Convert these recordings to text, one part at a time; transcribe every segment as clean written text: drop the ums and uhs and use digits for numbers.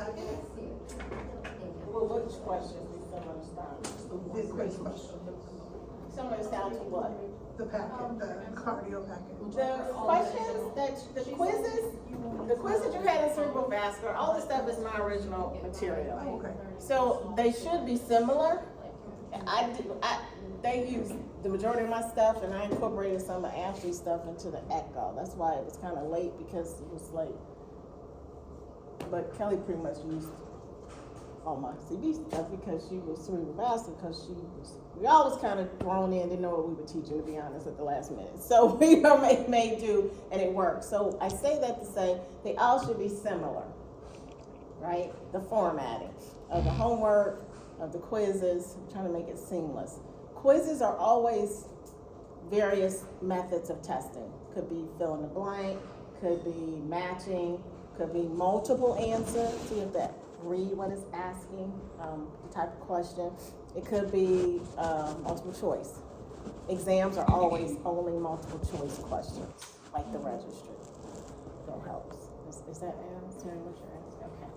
packet? Well, which questions we similar style? This question. Similar style to what? The packet, the cardio packet. The questions the quizzes you had in cerebral vascular, all this stuff is my original material. Okay. So they should be similar. They use the majority of my stuff, and I incorporated some of Ashley's stuff into the ECHO. That's why it was kind of late, because it was late. But Kelly pretty much used all my CB stuff because she was cerebral vascular, because we all was kind of thrown in, didn't know what we were teaching, to be honest, at the last minute. So we made do, and it worked. So I say that to say they all should be similar, right? The formatting of the homework, of the quizzes, I'm trying to make it seamless. Quizzes are always various methods of testing. Could be fill in the blank, could be matching, could be multiple answer. So you have to read what it's asking, the type of question. It could be multiple choice. Exams are always only multiple choice questions, like the registry. That helps. Is that answering what you're asking? Okay.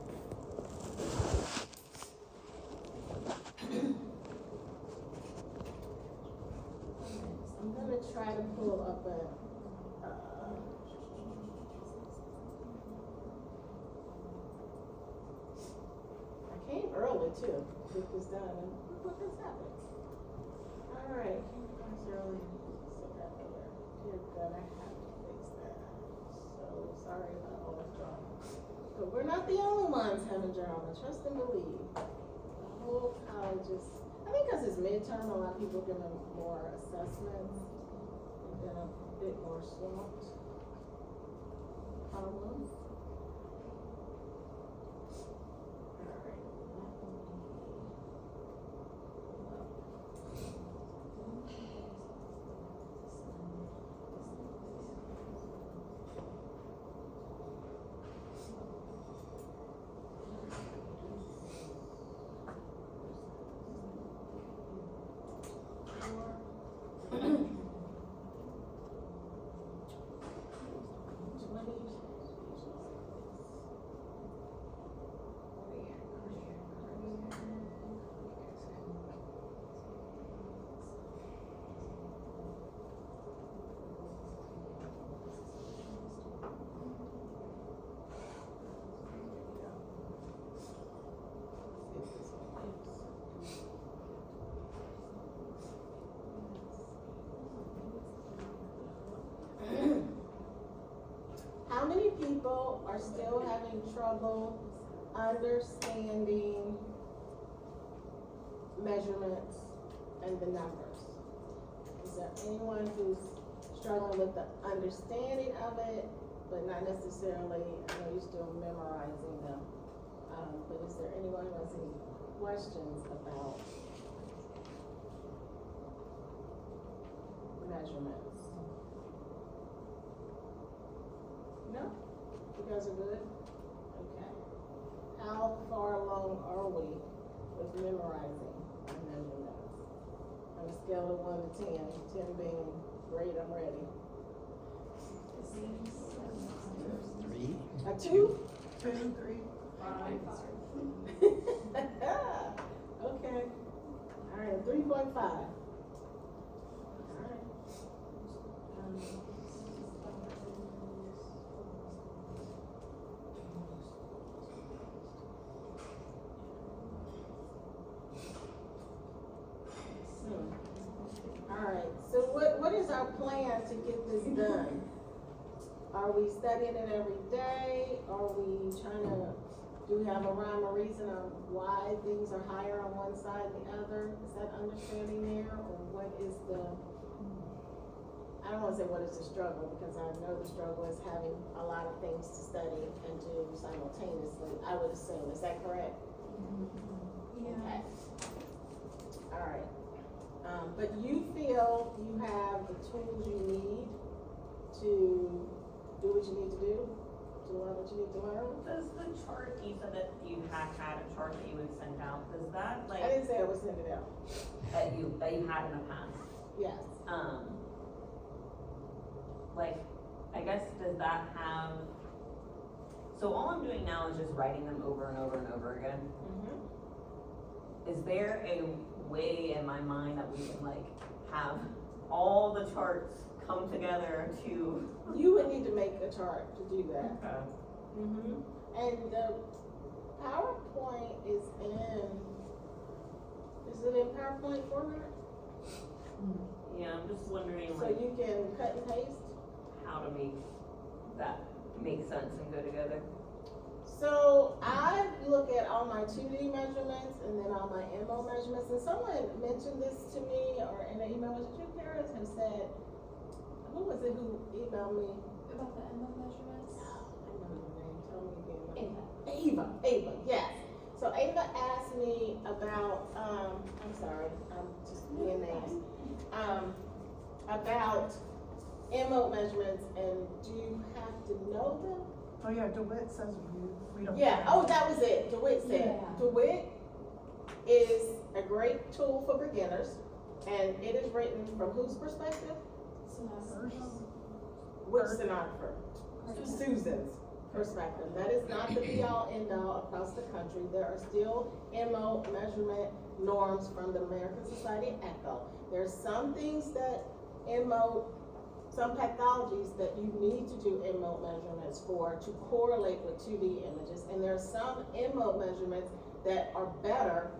I'm gonna try to pull up I came early too, to get this done, and look what this happened. All right, I was early, so that there. Dear God, I have to fix that. So sorry about all this drama. But we're not the only ones having drama, trust and believe. The whole college is, I think because it's midterm, a lot of people are giving more assessments. They've been a bit more swamped. Problems. How many people are still having trouble understanding measurements and the numbers? Is there anyone who's struggling with the understanding of it, but not necessarily, I know you're still memorizing them, but is there anyone who has any questions about measurements? No? You guys are good? Okay. How far along are we with memorizing and measurements? On a scale of 1 to 10, 10 being great, I'm ready. 3. A 2? 2, 3, 5. Okay. All right, 3.5. All right. All right, so what is our plan to get this done? Are we studying it every day? Are we trying to, do we have a rhyme or reason on why things are higher on one side than the other? Is that understanding there? Or what is the, I don't want to say what is the struggle, because I know the struggle is having a lot of things to study and do simultaneously, I would assume. Is that correct? Yeah. Okay. All right. But you feel you have the tools you need to do what you need to do, to learn what you need to learn? Does the chart, you said that you had a chart that you would send out, does that like? I didn't say I would send it out. That you had in the past? Yes. Like, I guess, does that have So all I'm doing now is just writing them over and over and over again. Is there a way in my mind that we can like have all the charts come together to? You would need to make a chart to do that. Okay. And the PowerPoint is it in PowerPoint format? Yeah, I'm just wondering So like you can cut and paste? how to make that make sense and go together. So I look at all my 2D measurements and then all my MO measurements, and someone mentioned this to me, or in an email, was it you, Paris, and said, who was it who emailed me? About the MO measurements? I know her name, tell me again. Ava, yes. So Ava asked me about, I'm sorry, I'm just being names, about MO measurements, and do you have to know them? Oh, yeah, DeWitt says we don't. Yeah, oh, that was it, DeWitt said. Yeah. DeWitt is a great tool for beginners, and it is written from whose perspective? Which stenographer? Susan's perspective. That is not the be-all, end-all across the country. There are still MO measurement norms from the American Society of Echo. There's some things that some pathologies that you need to do MO measurements for to correlate with 2D images, and there are some MO measurements that are better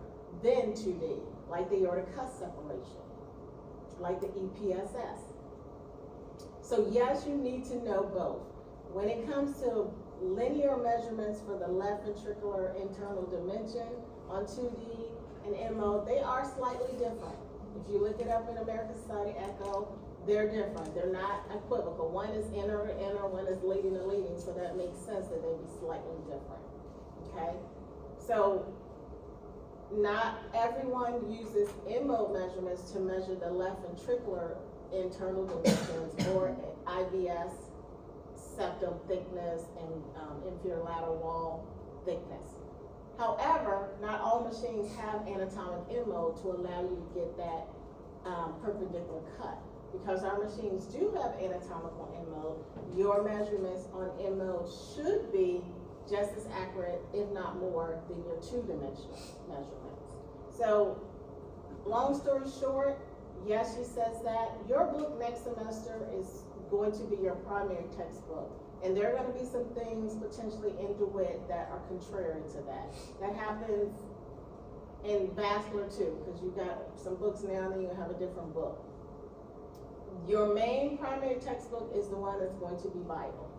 than 2D, like the aortic cuff separation, like the EPSS. So yes, you need to know both. When it comes to linear measurements for the left ventricular internal dimension on 2D and MO, they are slightly different. If you look it up in American Society Echo, they're different. They're not equivocal. One is inner, one is leading to leading, so that makes sense that they'd be slightly different, okay? So not everyone uses MO measurements to measure the left ventricular internal dimensions or IVS septum thickness and inferior lateral wall thickness. However, not all machines have anatomic MO to allow you to get that perpendicular cut. Because our machines do have anatomical MO, your measurements on MO should be just as accurate, if not more, than your two-dimensional measurements. So, long story short, yes, she says that. Your book next semester is going to be your primary textbook. And there are going to be some things potentially in DeWitt that are contrary to that. That happens in vascular too, because you've got some books now and then you have a different book. Your main primary textbook is the one that's going to be Bible,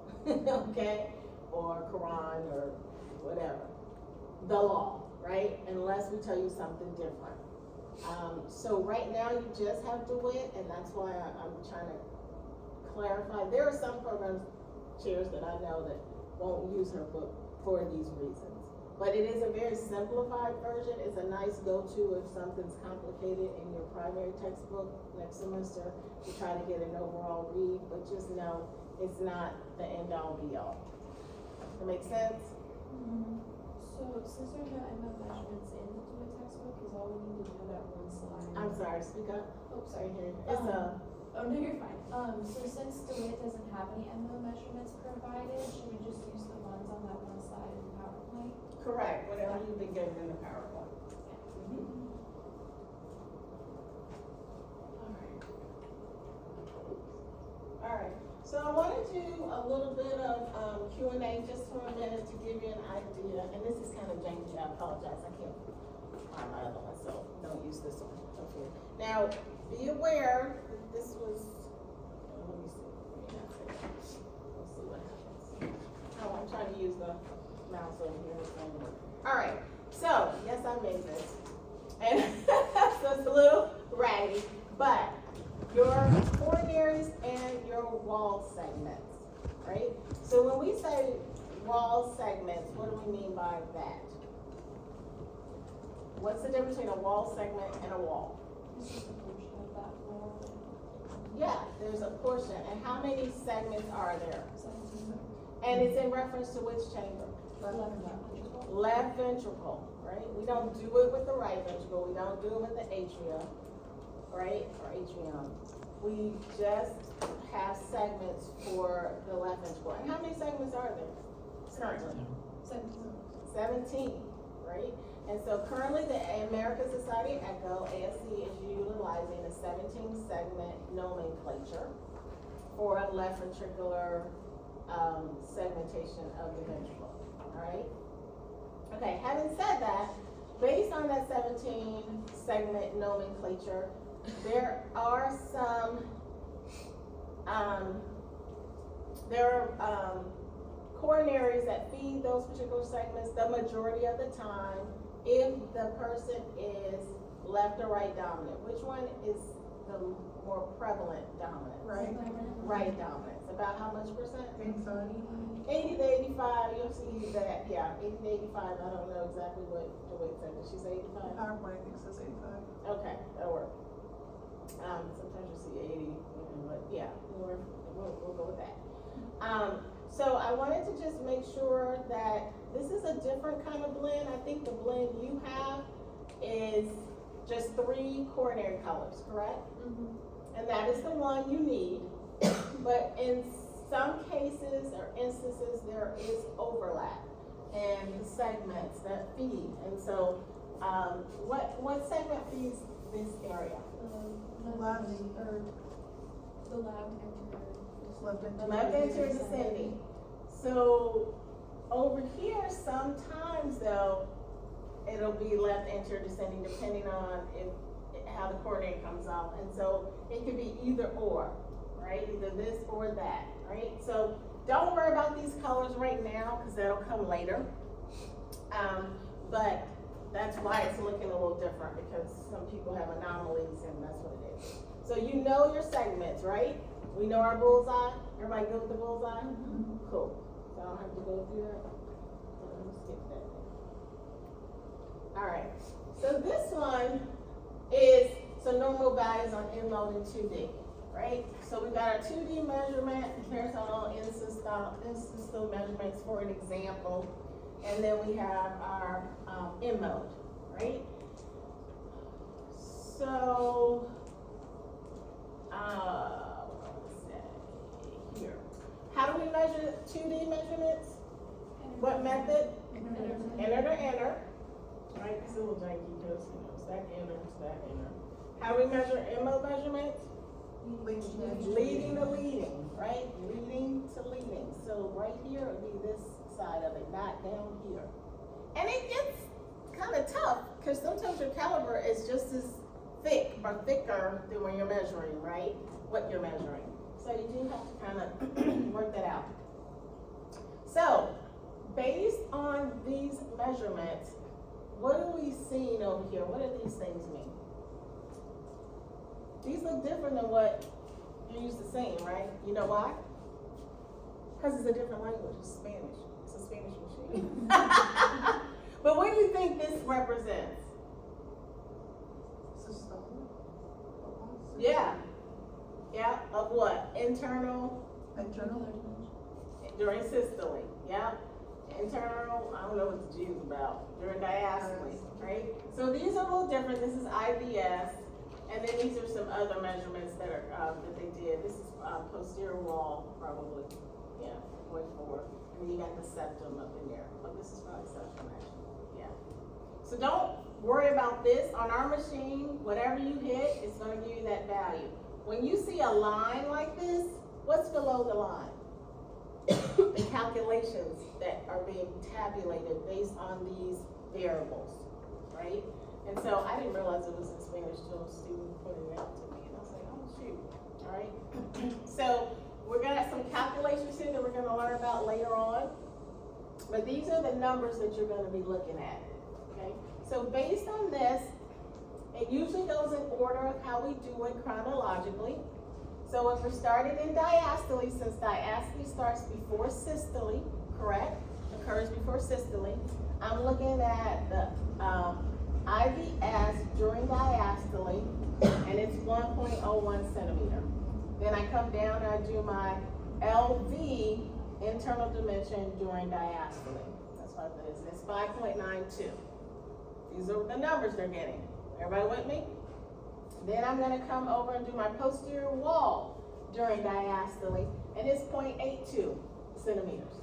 okay? Or Quran or whatever. The law, right? Unless we tell you something different. So right now you just have DeWitt, and that's why I'm trying to clarify. There are some program chairs that I know that won't use her book for these reasons. But it is a very simplified version. It's a nice go-to if something's complicated in your primary textbook next semester to try to get an overall read, but just know it's not the end-all be-all. That make sense? So since there are no MO measurements in the textbook, is all we need to know that one slide? I'm sorry, speak up. Oh, sorry, here. It's Oh, no, you're fine. So since DeWitt doesn't have any MO measurements provided, should we just use the ones on that one slide in PowerPoint? correct, whatever you've been given in the PowerPoint. All right, so I want to do a little bit of Q&A just for a minute to give you an idea, and this is kind of janky, I apologize, I can't find my other one, so don't use this one. Okay. Now, be aware that this was, let me see, let's see what happens. Oh, I'm trying to use the mouse over here. All right, so, yes, I made this, and so it's a little ratty, but your coronaries and your wall segments, right? So when we say wall segments, what do we mean by that? What's the difference between a wall segment and a wall? This is a portion of that wall. Yeah, there's a portion. And how many segments are there? 17. And it's in reference to which chamber? Left ventricle. Left ventricle, right? We don't do it with the right ventricle. We don't do it with the atria, right? Or atrium. We just have segments for the left ventricle. And how many segments are there? currently? 17. 17, right? And so currently the American Society of Echo, ASC, is utilizing a 17 segment nomenclature for a left ventricular segmentation of the ventricle, all right? Okay, having said that, based on that 17 segment nomenclature, there are some, coronaries that feed those particular segments the majority of the time if the person is left or right dominant. Which one is the more prevalent dominant? Right dominance. About how much percent? 85. 80 to 85, you'll see that, yeah, 80 to 85, I don't know exactly what DeWitt said, did she say 85? PowerPoint, I think says 85. Okay, that'll work. Sometimes you see 80, but yeah, we'll go with that. So I wanted to just make sure that this is a different kind of blend. I think the blend you have is just 3 coronary colors, correct? Mm-hmm. And that is the one you need. But in some cases or instances, there is overlap in the segments that feed. And so, what segment feeds this area? Left. Or the left anterior. Left anterior descending. So over here, sometimes though, it'll be left anterior descending depending on how the coronary comes off. And so it could be either or, right? Either this or that, right? So don't worry about these colors right now because that'll come later. But that's why it's looking a little different because some people have anomalies and that's what it is. So you know your segments, right? We know our bullseye. Everybody good with the bullseye? Mm-hmm. Cool. So I don't have to go through that. So let me skip that. All right. So this one is normal values on end mode and 2D, right? So we got our 2D measurement, horizontal insistal measurements for an example, and then we have our end mode, right? So, let's say here. How do we measure 2D measurements? What method? Enter to enter. Right, it's a little janky because it's that enter, it's that enter. How do we measure MO measurements? Leading to leading, right? Leading to leading. So right here would be this side of it, not down here. And it gets kind of tough because sometimes your caliber is just as thick or thicker than when you're measuring, right? What you're measuring. So you do have to kind of work that out. So based on these measurements, what are we seeing over here? What do these things mean? These look different than what you're used to seeing, right? You know why? Because it's a different language. It's Spanish. It's a Spanish machine. But what do you think this represents? Systolic. Yeah. Yeah, of what? Internal? During systole. Yeah. Internal, I don't know what the G is about. During diastole, right? So these are a little different. This is IVS. And then these are some other measurements that are that they did. This is posterior wall, probably. Yeah, going forward. And then you got the septum up in there. Oh, this is probably septum actually. Yeah. So don't worry about this. On our machine, whatever you hit, it's going to give you that value. When you see a line like this, what's below the line? The calculations that are being tabulated based on these variables, right? And so I didn't realize it was in Spanish till Steve pointed it out to me. And I was like, oh shoot, all right. So we're gonna have some calculations here that we're gonna learn about later on. But these are the numbers that you're gonna be looking at, okay? So based on this, it usually goes in order of how we do it chronologically. So if we're starting in diastole, since diastole starts before systole, correct? Occurs before systole, I'm looking at the IVS during diastole, and it's 1.01 centimeter. Then I come down and I do my LV, internal dimension, during diastole. That's what it is. It's 5.92. These are the numbers they're getting. Everybody with me? Then I'm going to come over and do my posterior wall during diastole, and it's 0.82 centimeters.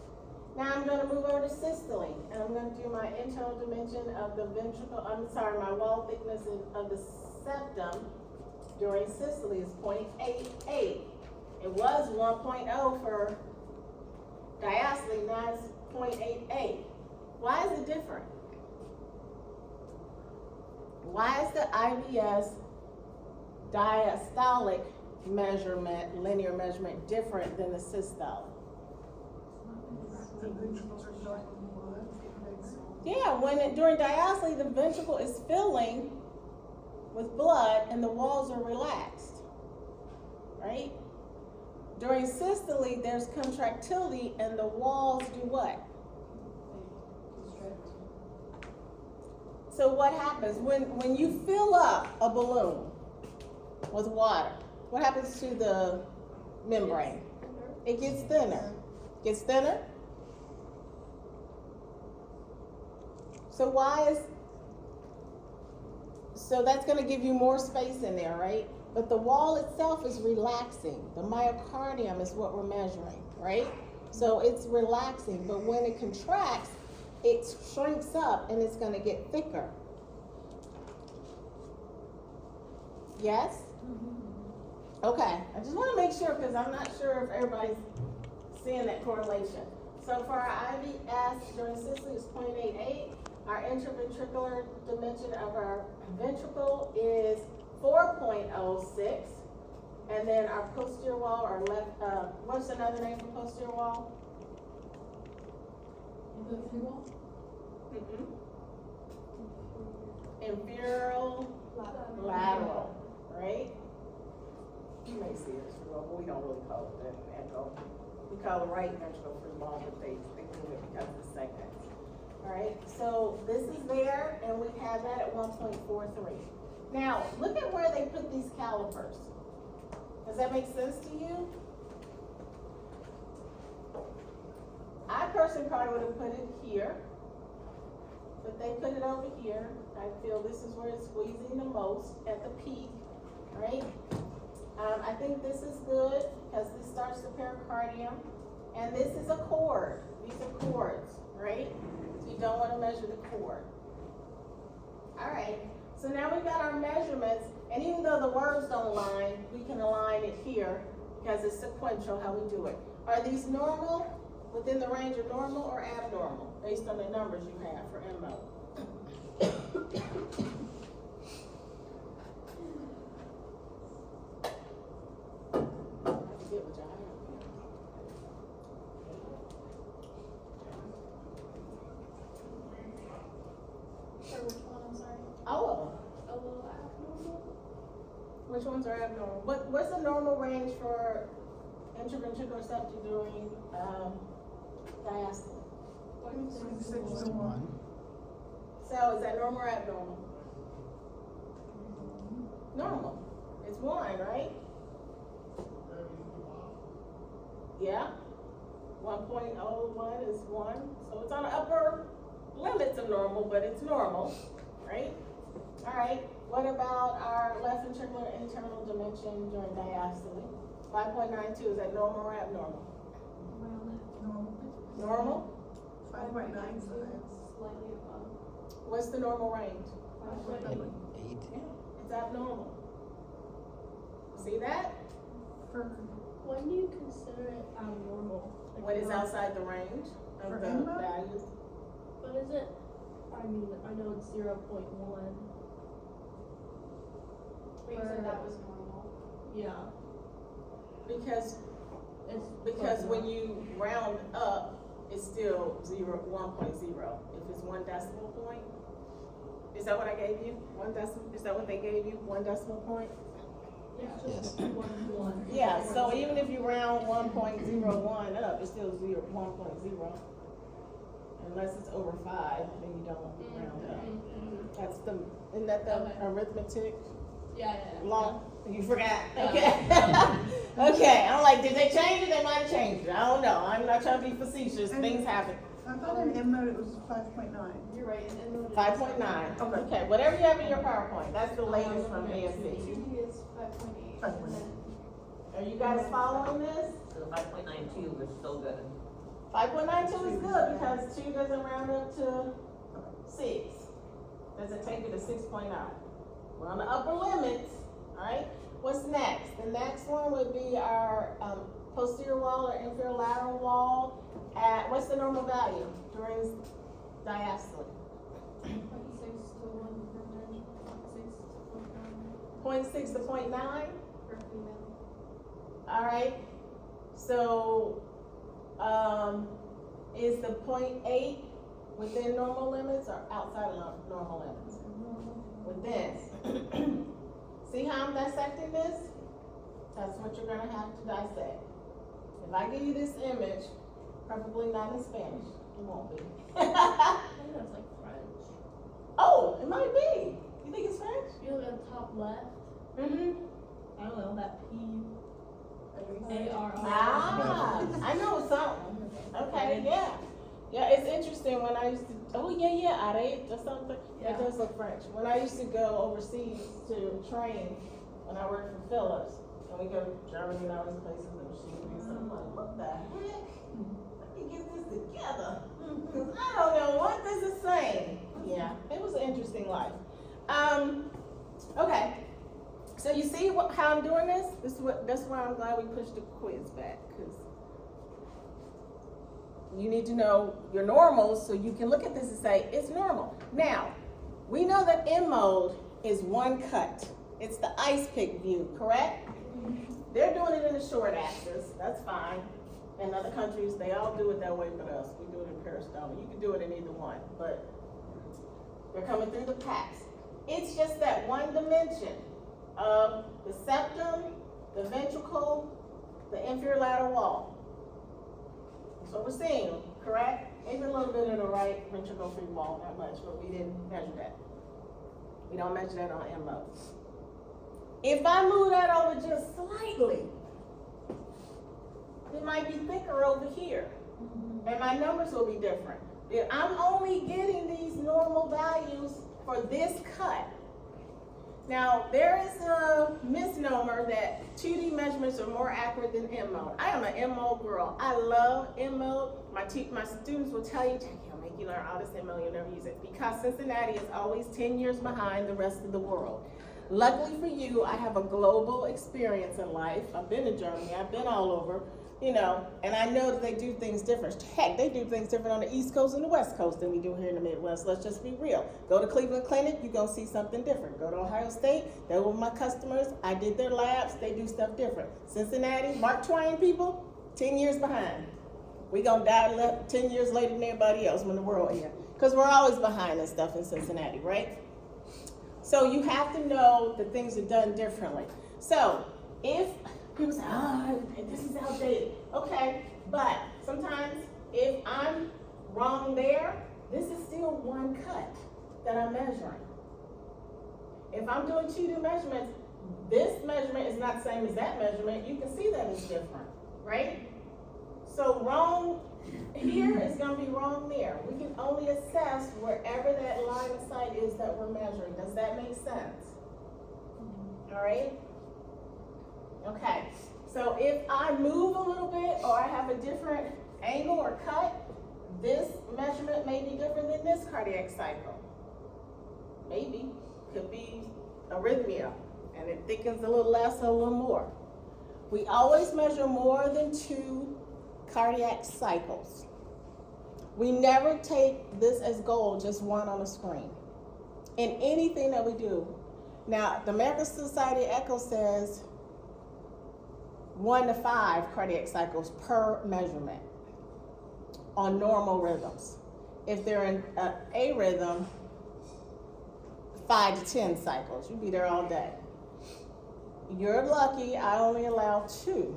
Now I'm gonna move over to systole, and I'm gonna do my internal dimension of the ventricle, my wall thickness of the septum during systole is 0.88. It was 1.0 for diastole, now it's 0.88. Why is it different? Why is the IVS diastolic measurement, linear measurement, different than the systolic? The ventricles are filling with blood. Yeah, during diastole, the ventricle is filling with blood and the walls are relaxed, right? During systole, there's contractility and the walls do what? So what happens when you fill up a balloon with water? What happens to the membrane? It gets thinner. Gets thinner? So so that's going to give you more space in there, right? But the wall itself is relaxing. The myocardium is what we're measuring, right? So it's relaxing, but when it contracts, it shrinks up and it's going to get thicker. Yes? Okay, I just want to make sure because I'm not sure if everybody's seeing that correlation. So for our IVS during systole is 0.88. Our intraventricular dimension of our ventricle is 4.06. And then our posterior wall, our left, what's another name for posterior wall? Inferior lateral, right? You may see this for but we don't really call it that echo. We call it right ventricle for long, but they move it because of the segments. All right, so this is there, and we have that at 1.43. Now, look at where they put these calipers. Does that make sense to you? I personally probably would have put it here, but they put it over here. I feel this is where it's squeezing the most at the peak, right? I think this is good because this starts the pericardium, and this is a cord. These are cords, right? So you don't want to measure the cord. All right, so now we've got our measurements, and even though the words don't align, we can align it here because it's sequential how we do it. Are these normal, within the range of normal or abnormal, based on the numbers you have for MO? Which ones are abnormal? What's the normal range for intraventricular septum during diastole? 6 to 1. So is that normal or abnormal? Normal. It's 1, right? Yeah. 1.01 is 1. So it's on the upper limits of normal, but it's normal, right? All right. What about our left ventricular internal dimension during diastole? 5.92, is that normal or abnormal? Normal. Normal? 5.95. Slightly above. What's the normal range? 8. It's abnormal. See that? When do you consider it abnormal? Like When it's not- outside the range of For the INMO? values. But is it, I mean, I know it's 0.1. We said that was normal. Yeah. Because It's when you round up, it's still 1.0. If it's 1 decimal point, is that what I gave you? 1 decimal, is that what they gave you? 1 decimal point? It's just Yes. 1. Yeah, so even if you round 1.01 up, it's still 1.0. Unless it's over 5, then you don't round up. That's isn't that the Okay. arithmetic Yeah. law? You forgot? Yeah. Okay. Okay, I'm like, did they change it? They might have changed it. I don't know. I'm not trying to be facetious. Things happen. I thought in EMO it was 5.9. You're right, and then. 5.9. Okay, whatever you have in your PowerPoint, that's the latest from DMSC. It's 5.8. 5.8. Are you guys following this? So the 5.92 was still good. 5.92 is good because 2 doesn't round up to 6. Doesn't take you to 6.9. We're on the upper limits, alright? What's next? The next one would be our posterior wall or inferior lateral wall at, what's the normal value during diastole? 0.6 to 1 per 0.6 to 0.9? for female. Alright, so, is the 0.8 within normal limits or outside of normal limits? Within. See how I'm dissecting this? That's what you're gonna have to dissect. If I give you this image, probably not in Spanish, it won't be. I think that's like French. Oh, it might be. You think it's French? If you look at the top left, Mm-hmm. I don't know, that P-A-R-R. Ah, I know something. Okay, yeah. Yeah, it's interesting when I used to, arete or something. Yeah. It does look French. When I used to go overseas to train, when I worked for Philips, and we go to Germany and all these places, and she would be something like, what the heck? Let me get this together. Because I don't know what this is saying. Yeah, it was an interesting life. Okay. So you see how I'm doing this? That's why I'm glad we pushed the quiz back, because you need to know your normals so you can look at this and say, it's normal. Now, we know that M mode is one cut. It's the ice pick view, correct? They're doing it in the short axis, that's fine. In other countries, they all do it that way but us. We do it in peristome. You can do it in either one, but they're coming through the packs. It's just that one dimension of the septum, the ventricle, the inferior lateral wall. That's what we're seeing, correct? Maybe a little bit of the right ventricle free wall, not much, but we didn't measure that. We don't measure that on M mode. If I move that over just slightly, it might be thicker over here, and my numbers will be different. If I'm only getting these normal values for this cut. Now, there is a misnomer that 2D measurements are more accurate than M mode. I am an M mode girl. I love M mode. My students will tell you, Jackie, I'll make you learn all this M mode, you'll never use it. Because Cincinnati is always 10 years behind the rest of the world. Luckily for you, I have a global experience in life. I've been to Germany, I've been all over, and I know that they do things different. Heck, they do things different on the East Coast and the West Coast than we do here in the Midwest. Let's just be real. Go to Cleveland Clinic, you're gonna see something different. Go to Ohio State, they were my customers. I did their labs, they do stuff different. Cincinnati, Mark Twain people, 10 years behind. We gonna die 10 years later than everybody else when the world ends. Because we're always behind in stuff in Cincinnati, right? So you have to know that things are done differently. So if people say, this is outdated. Okay, but sometimes if I'm wrong there, this is still one cut that I'm measuring. If I'm doing 2D measurements, this measurement is not the same as that measurement. You can see that it's different, right? So wrong here is gonna be wrong there. We can only assess wherever that line of sight is that we're measuring. Does that make sense? All right? Okay, so if I move a little bit or I have a different angle or cut, this measurement may be different than this cardiac cycle. Maybe, could be arrhythmia, and it thickens a little less or a little more. We always measure more than 2 cardiac cycles. We never take this as goal, just one on a screen. In anything that we do. Now, the American Society of Echo says 1 to 5 cardiac cycles per measurement on normal rhythms. If they're in a rhythm, 5 to 10 cycles. You'll be there all day. You're lucky, I only allow 2.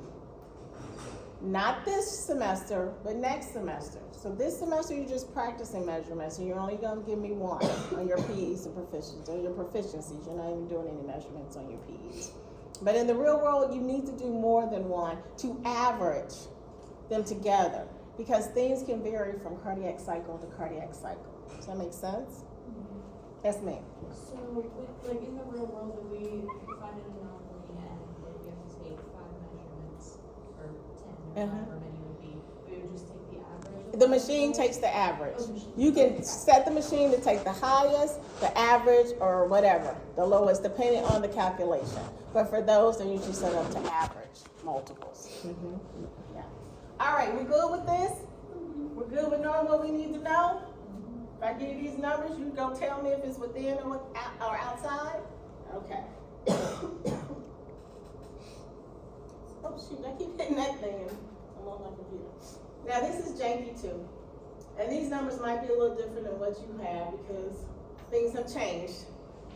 Not this semester, but next semester. So this semester you're just practicing measurements, and you're only gonna give me 1 on your PEs and proficiencies, or your proficiencies. You're not even doing any measurements on your PEs. But in the real world, you need to do more than 1 to average them together, because things can vary from cardiac cycle to cardiac cycle. Does that make sense? Yes, ma'am. So, like in the real world, if we find an anomaly and like, we have to take 5 measurements, or 10, or however many it would be, we would just take the average The machine takes the average. You can set the machine to take the highest, the average, or whatever, the lowest, depending on the calculation. But for those, they're usually set up to average multiples. Yeah. All right, we good with this? We're good with knowing what we need to know? If I give you these numbers, you go tell me if it's within or outside? Okay. Oh shoot, I keep hitting that thing. I'm on my computer. Now this is janky too. And these numbers might be a little different than what you have because things have changed.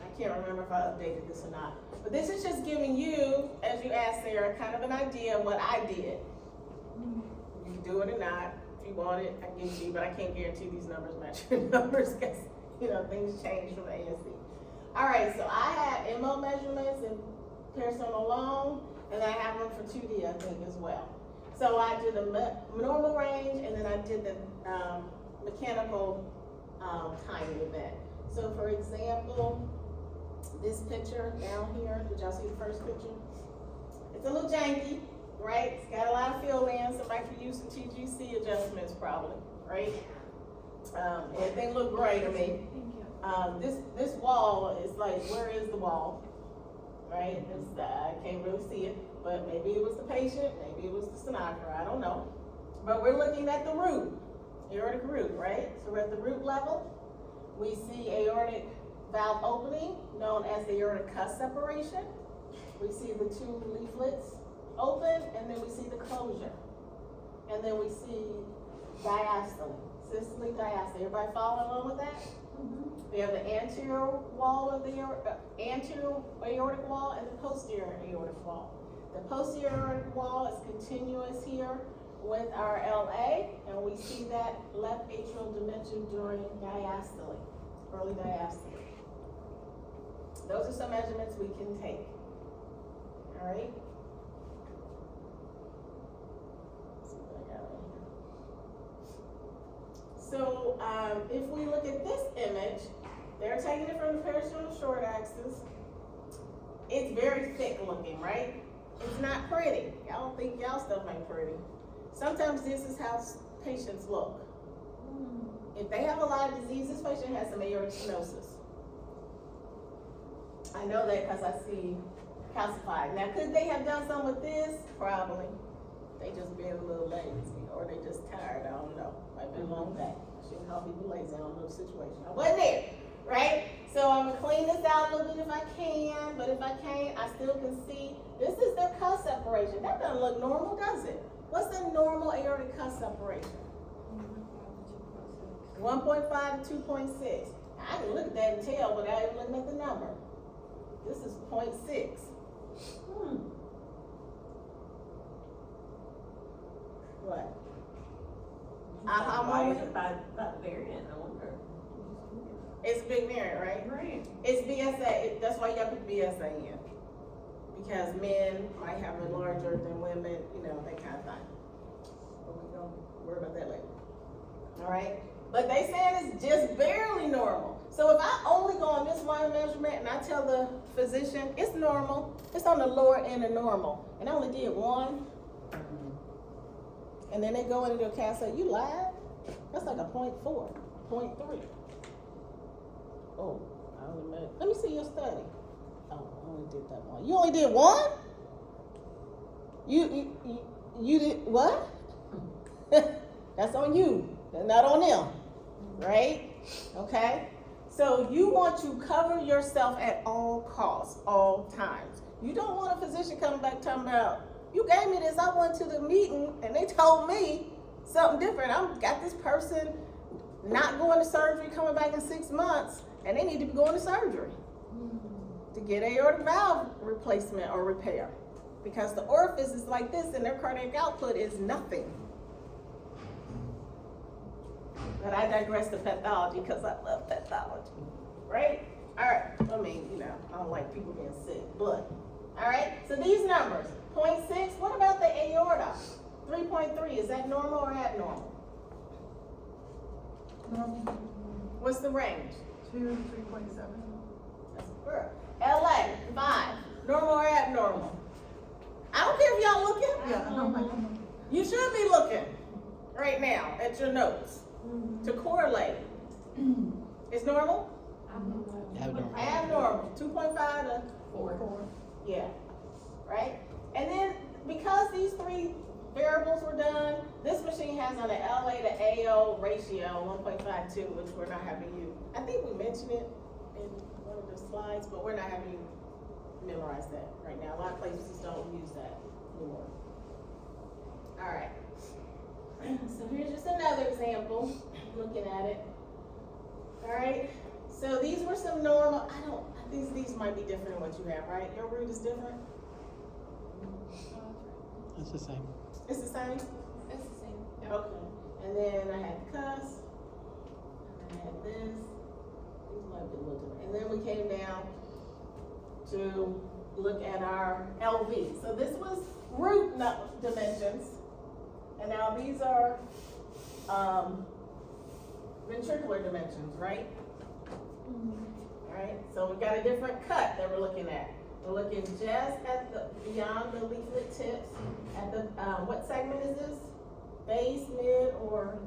I can't remember if I updated this or not. But this is just giving you, as you asked Sarah, kind of an idea of what I did. You can do it or not. If you want it, I can give it to you, but I can't guarantee these numbers match your numbers because, things change from ASC. All right, so I had MO measurements in personal alone, and I have them for 2D, I think, as well. So I did the normal range, and then I did the mechanical timing event. So for example, this picture down here, did y'all see the first picture? It's a little janky, right? It's got a lot of fill-in. Somebody could use some TGC adjustments probably, right? Everything looked great to me. This wall is like, where is the wall? Right? I can't really see it, but maybe it was the patient, maybe it was the stenographer, I don't know. But we're looking at the root, aortic root, right? So we're at the root level. We see aortic valve opening, known as the aortic cuff separation. We see the two leaflets open, and then we see the closure. And then we see diastole, systole, diastole. Everybody following along with that? We have the anterior wall of the anterior aortic wall and the posterior aortic wall. The posterior aortic wall is continuous here with our LA, and we see that left atrial dimension during diastole, early diastole. Those are some measurements we can take. All right. Let's see what I got right here. So if we look at this image, they're taking it from the parasternal short axis. It's very thick looking, right? It's not pretty. Y'all think y'all stuff ain't pretty. Sometimes this is how patients look. If they have a lot of disease, this patient has some aortic stenosis. I know that because I see calcified. Now, could they have done something with this? Probably. They just being a little lazy, or they just tired. I don't know. Might be a long day. I shouldn't call people lazy. I don't know the situation. I wasn't there, right? So I'm gonna clean this out a little bit if I can, but if I can't, I still can see this is their cuff separation. That doesn't look normal, does it? What's the normal aortic cuff separation? 1.5 to 2.6. I can look at that and tell without even looking at the number. This is 0.6. What? Aha moment? By variant, I wonder. It's a big variant, right? Right. It's BSA. That's why you got to put BSA in. Because men might have it larger than women, that kind of thing. But we don't worry about that later. All right? But they saying it's just barely normal. So if I only go on this one measurement and I tell the physician it's normal, it's on the lower end of normal, and I only did one, and then they go into their cast and say, you lied? That's like a 0.4, 0.3. Oh, I only made, let me see your study. Oh, I only did that one. You only did one? You did what? That's on you. That's not on them, right? Okay? So you want to cover yourself at all costs, all times. You don't want a physician coming back talking about, you gave me this, I went to the meeting and they told me something different. I've got this person not going to surgery, coming back in 6 months, and they need to be going to surgery to get aortic valve replacement or repair. Because the orifice is like this and their cardiac output is nothing. But I digress to pathology because I love pathology, right? All right, I don't like people being sick, blood. All right, so these numbers, 0.6, what about the aorta? 3.3, is that normal or abnormal? Normal. What's the range? 2 to 3.7. That's good. LA, 5, normal or abnormal? I don't care if y'all looking. Yeah, You should be looking. right now at your notes to correlate. It's normal? Abnormal. Abnormal, 2.5 to 4. Yeah, right? And then because these three variables were done, this machine has on an LA to AO ratio 1.52, which we're not having you. I think we mentioned it in one of the slides, but we're not having you memorize that right now. A lot of places don't use that anymore. All right. So here's just another example, looking at it. All right. So these were some normal. These might be different than what you have, right? Your root is different. It's the same. It's the same. It's the same. Okay. And then I had cuss. I had this. These might be a little different. And then we came down to look at our LV. So this was root dimensions. And now these are ventricular dimensions, right? All right. So we've got a different cut that we're looking at. We're looking just at the beyond the leaflet tips. At the what segment is this? Base, mid, or?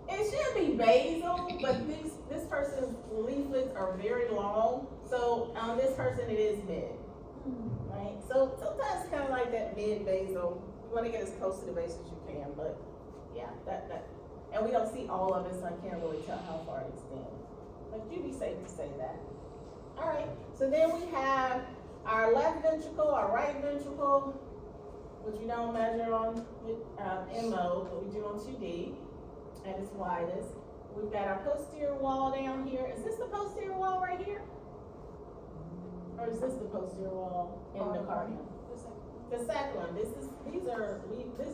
It should be basal, but this person's leaflets are very long. So on this person, it is mid, right? So sometimes it's kind of like that mid basal. You want to get as close to the base as you can, but yeah, that. And we don't see all of it, so I can't really tell how far it extends. But you'd be safe to say that. All right, so then we have our left ventricle, our right ventricle, which we don't measure on with MO, but we do on 2D at its widest. We've got our posterior wall down here. Is this the posterior wall right here? Or is this the posterior wall in the cardium? The second one. These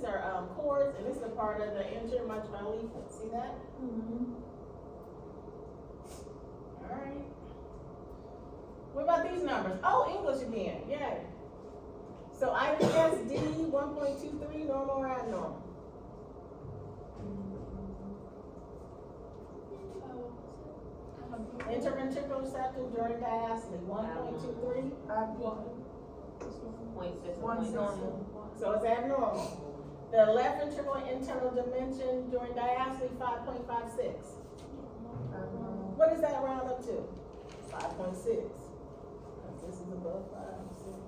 are cords, and this is a part of the intermitral leaflet. See that? All right. What about these numbers? Oh, English again. Yay. So IPSD 1.23, normal or abnormal? Interventricular septum during diastole 1.23. 0.6 normal. So it's abnormal. The left ventricular internal dimension during diastole 5.56. What does that round up to? 5.6. This is above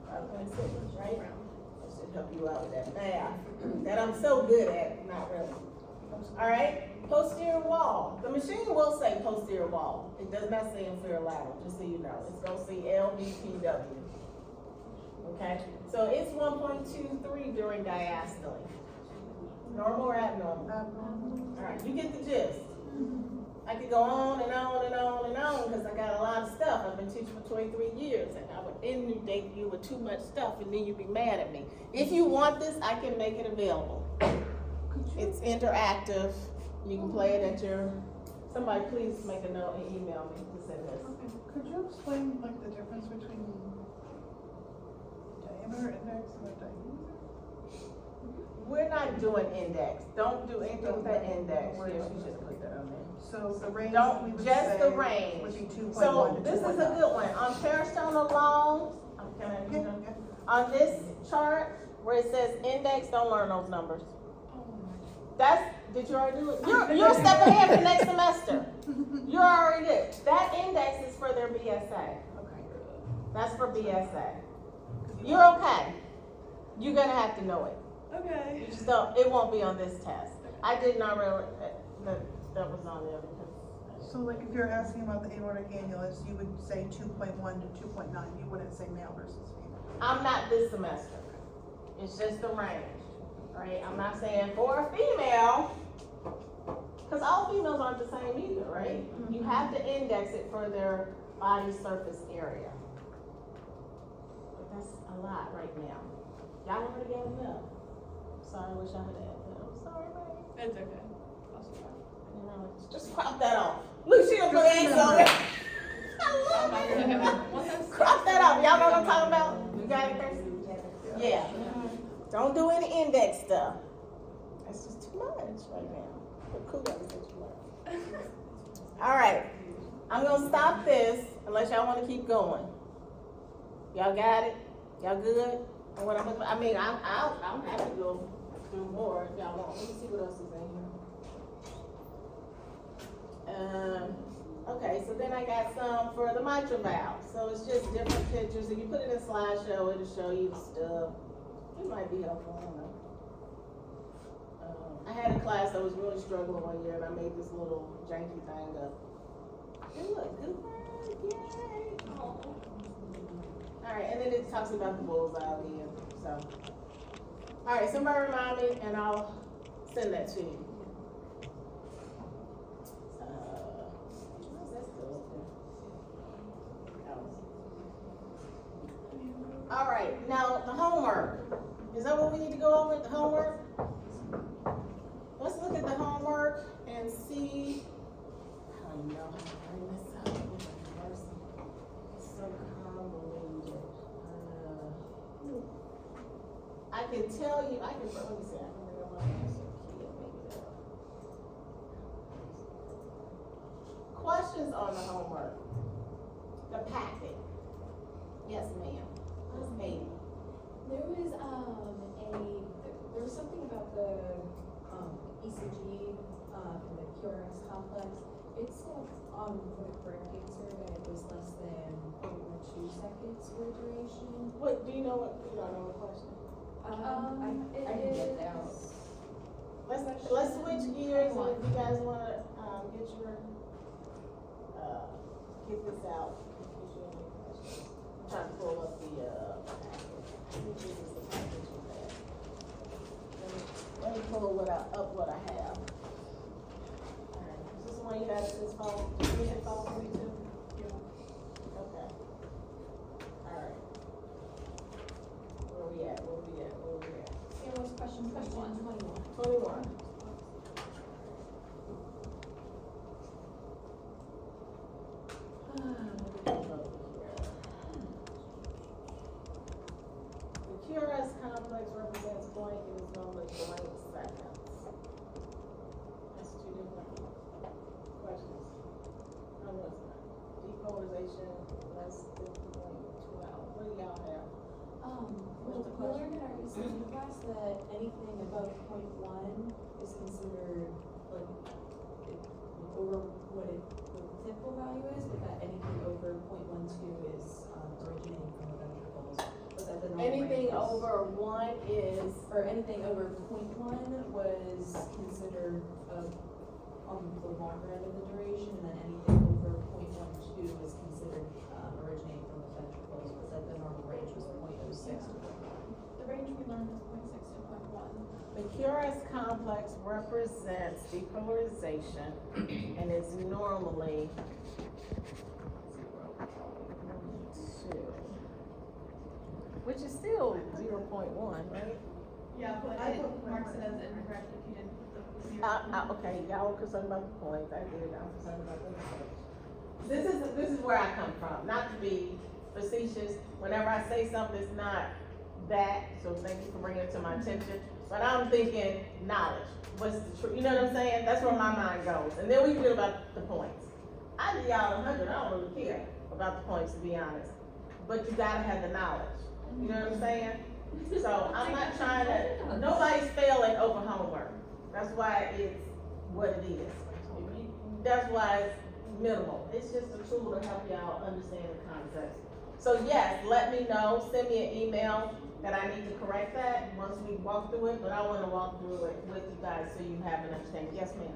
5.6, right? That should help you out with that math that I'm so good at, not really. All right, posterior wall. The machine will say posterior wall. It does not say inferior lateral, just so you know. It's going to say LVPW. Okay, so it's 1.23 during diastole. Normal or abnormal? All right, you get the gist. I could go on and on and on and on because I got a lot of stuff. I've been teaching for 23 years, and I would inundate you with too much stuff, and then you'd be mad at me. If you want this, I can make it available. It's interactive. You can play it at your. Somebody please make a note and email me to send this. Could you explain like the difference between diameter index and a diameter? We're not doing index. Don't do anything with that index. Yes, you should put that on there. So the range we Don't, would just say the range. would be 2.1 So to this is a 2.9. good one. On peristone alone, on this chart where it says index, don't learn those numbers. Did you already do it? You're a step ahead for next semester. You already did. That index is for their BSA. Okay. That's for BSA. You're okay. You're gonna have to know it. Okay. You just don't, it won't be on this test. I did not really, that was on there because. So like if you're asking about the aortic annulus, you would say 2.1 to 2.9. You wouldn't say male versus female. I'm not this semester. It's just the range, right? I'm not saying for a female, because all females aren't the same either, right? You have to index it for their body surface area. But that's a lot right now. Y'all already gave it up. Sorry, I wish I had added that. I'm sorry, baby. It's okay. You know, just crop that off. Look, she put eggs on it. I love it. Crop that off. Y'all know what I'm talking about? You got it, Thursday? Yeah. Don't do any index stuff. That's just too much right now. But kudos that you learned. All right. I'm going to stop this unless y'all want to keep going. Y'all got it? Y'all good? And what I'm happy to go through more if y'all want. Let me see what else is in here. Okay, so then I got some for the mitral valve. So it's just different pictures. If you put it in slideshow, it'll show you the stuff. It might be helpful, I don't know. I had a class that was really struggling one year and I made this little janky thing up. Good work, yay! Alright, and then it talks about the bullseye again, so. Alright, somebody remind me and I'll send that to you. How's that still up there? Alright, now the homework. Is that what we need to go over, the homework? Let's look at the homework and see. I don't know how to bring this up. It's so convoluted. I can tell you, let me see, I can bring up my answer key and make it up. Questions on the homework? The packet. Yes, ma'am. Ms. Amy. There was something about the, ECG, from the QRS complex. It said, for the correct answer that it was less than 0.12 seconds for duration. What, do you know you don't know the question? I can get that. Let's switch gears and if you guys wanna, get your, get this out. Get you any questions. I'm trying to pull up the, packet. This is the package we have. Let me pull what I have. Alright, is this the one you got this phone? Do you need a phone for me too? Yeah. Okay. Alright. Where we at? It was question 21. 21. The QRS complex represents blank and is normally blank seconds. That's two different questions. No, it's not. Depolarization, less than 0.12. What do y'all have? We learned in our ECG class that anything above 0.1 is considered over what the typical value is, but that anything over 0.12 is originating from the ventricles. But that the normal Anything range was- over 1 is, or anything over 0.1 was considered on the longer end of the duration, and then anything over 0.12 was considered originating from the ventricles, but that the normal range was 0.06 to 0.1. The range we learned was 0.6 to 0.1. the QRS complex represents depolarization and is normally 0.2, which is still 0.1, right? Yeah, but I marked it as incorrect if you didn't put the 0. Okay, y'all were concerned about the points, I did, I'm concerned about the numbers. This is where I come from, not to be facetious, whenever I say something that's not that, so thank you for bringing it to my attention, but I'm thinking knowledge, what's the truth, you know what I'm saying, that's where my mind goes, and then we feel about the points. I give y'all 100, I don't really care about the points, to be honest, but you gotta have the knowledge, you know what I'm saying? So I'm not trying to, nobody's failing over homework. That's why it's what it is. That's why it's minimal. It's just a tool to help y'all understand the concepts. So yes, let me know, send me an email that I need to correct that once we walk through it, but I wanna walk through it with you guys so you have an understanding. Yes, ma'am?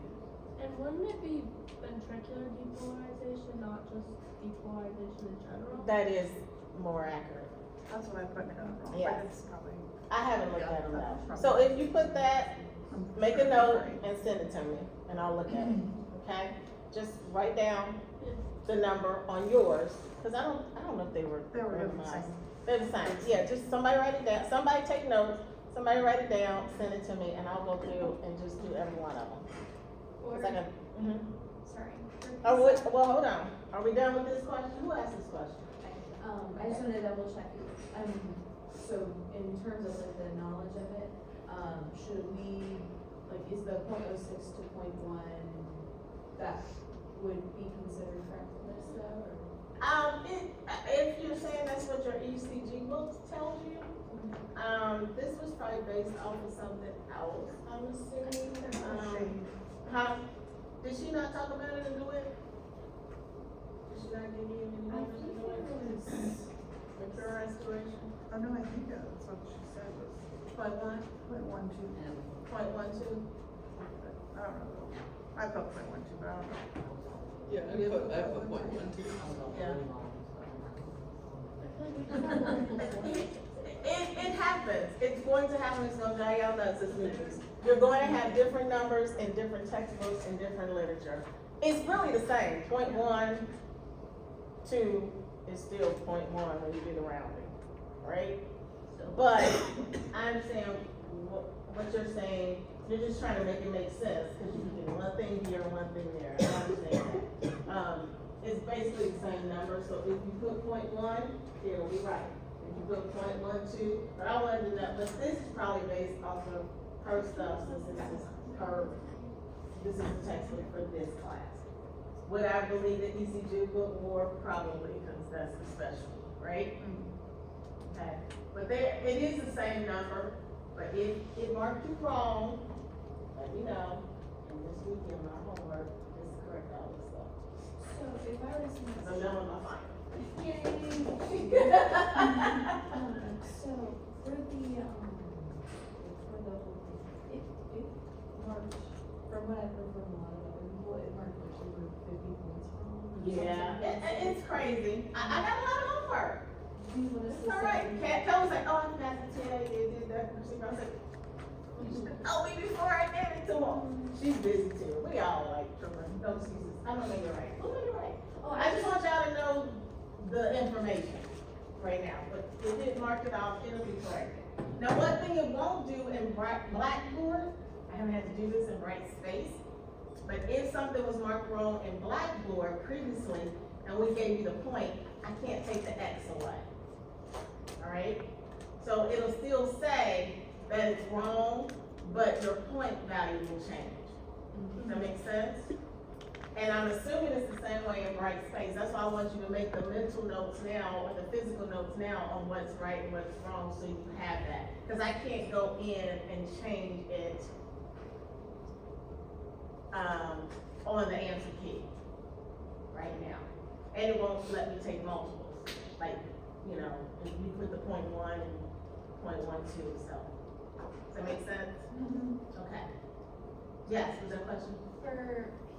And wouldn't it be ventricular depolarization, not just depolarization in general? That is more accurate. That's what I put down wrong. Yeah. But it's probably. I haven't looked at them though. So if you put that, make a note and send it to me, and I'll look at it, okay? Just write down the number on yours, cause I don't know if they were They were the randomized. same. They're the same, yeah, just somebody write it down, somebody take notes, somebody write it down, send it to me, and I'll go through and just do every one of them. Or, Cause I can, sorry. oh, well, hold on, are we done with this question? Who asked this question? I just wanna double check, so in terms of like the knowledge of it, should we, like, is the 0.06 to 0.1, that would be considered correct for this though, or? If you're saying that's what your ECG book tells you, this was probably based off of something else, I'm assuming. Huh? Did she not talk about it and do it? Did she not give you any numbers to do it? Mature restoration? Oh, no, I think that's what she said was Point one? 0.12. Point 1.2? I don't know. I put 0.12, but I don't know. Yeah, I put 1.12. Yeah. It happens. It's going to happen. It's going to drive y'all nuts as readers. You're going to have different numbers in different textbooks and different literature. It's really the same. 0.1, 2 is still 0.1 when you do the rounding, right? But I understand what you're saying. You're just trying to make it make sense because you can get one thing here and one thing there. I understand that. It's basically the same number. So if you put 0.1, it'll be right. If you put 0.12, but I want to do that. But this is probably based off of her stuff since this is the textbook for this class. Would I believe the ECG book more? Probably, because that's the specialty, right? Okay. But it is the same number. But if it marked you wrong, let me know. And this weekend, my homework is to correct all this stuff. So if I was Because I'm done with my final. Yay! So for the it marked, from what I've heard from a lot of other people, it marked like over 50 points wrong. Yeah, it's crazy. I got a lot of homework. Do you want us It's to all right. say? Kat was like, oh, I forgot to tell you, did that. I was like, you should have told me before I gave it to him. She's busy too. We all like tripping. No excuses. I'm gonna make it right. I'm gonna make it right. Oh, I just want y'all to know the information right now, but if it marked it off, it'll be corrected. Now, one thing it won't do in Blackboard, I haven't had to do this in Bright Space, but if something was marked wrong in Blackboard previously, and we gave you the point, I can't take the X away. Alright? So it'll still say that it's wrong, but your point value will change. Does that make sense? And I'm assuming it's the same way in Bright Space. That's why I want you to make the mental notes now, or the physical notes now on what's right and what's wrong, so you have that. Because I can't go in and change it on the answer key right now. And it won't let me take multiples. Like, you know, if you put the 0.1 and 0.12, so. Does that make sense? Okay. Yes, was there a question? For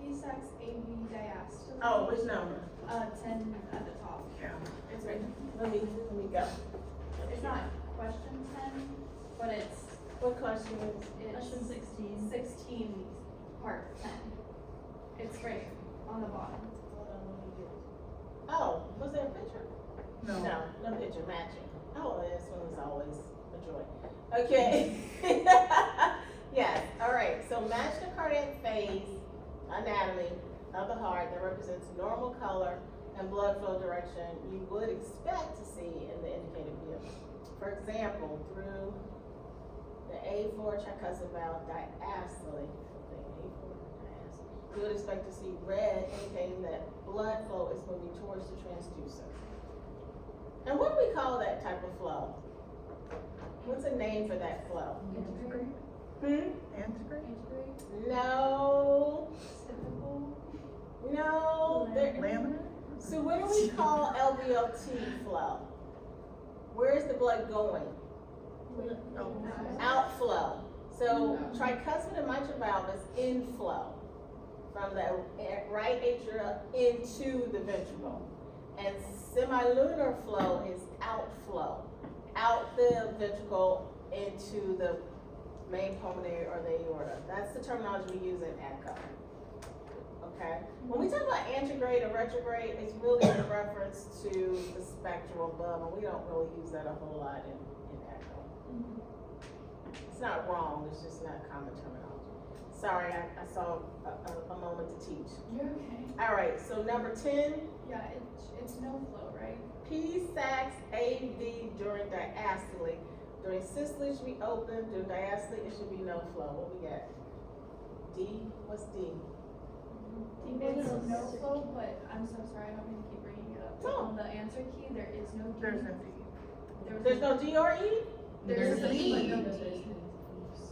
P-Sex AB diastole. Oh, which number? 10 at the top. Yeah. It's right. Let me go. It's not question 10, but it's What question is? Question 16. 16, part 10. It's right on the bottom. Hold on, let me get. Oh, was there a picture? No. No picture matching. Oh, this one is always a joy. Okay. Yes, all right, so match the cardiac phase anatomy of the heart that represents normal color and blood flow direction you would expect to see in the indicated view. For example, through the A4 tricuspid valve diastole, you would expect to see red indicating that blood flow is moving towards the transducer. And what do we call that type of flow? What's a name for that flow? Antegrade? Antegrade? No. Typical? No. Laminar? So what do we call LVLT flow? Where is the blood going? Outflow. So tricuspid and mitral valve is inflow from the right atrium into the ventricle. And semilunar flow is outflow. Out the ventricle into the main pulmonary or the aorta. That's the terminology we use in echo. Okay? When we talk about antegrade or retrograde, it's really in reference to the spectral above, and we don't really use that a whole lot in echo. It's not wrong, it's just not common terminology. Sorry, I saw a moment to teach. You're okay. All right, so number 10, Yeah, it's no flow, right? P-Sax AV during diastole. During systole, it should be open. During diastole, it should be no flow. What we got? D? What's D? It's no flow, but I'm so sorry, I don't mean to keep bringing it up. on the answer key, there is no D. There's no D. There's no D or E? There's There's an an E, E. but no D.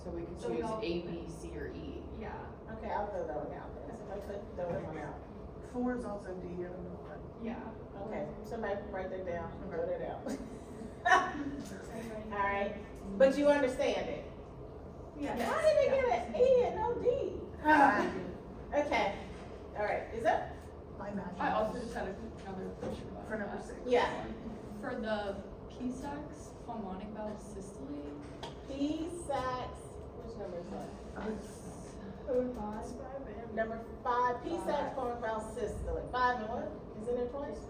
So we could So we choose all- A, B, C, or E. Yeah. Okay, I'll throw that one out there. Somebody put throw that one out. 4 is also D, I don't know what. Yeah. Okay, somebody write that down, throw that out. Alright, but you understand it? Yeah. How did they get an E and no D? Okay, alright, is that? My magic. I also just had another question about For number that. 6. Yeah. For the P-sax pulmonic valve systole, P sax, which number is that? Number 5, P sax pulmonary valve systole. 5 and what? Is it in twice?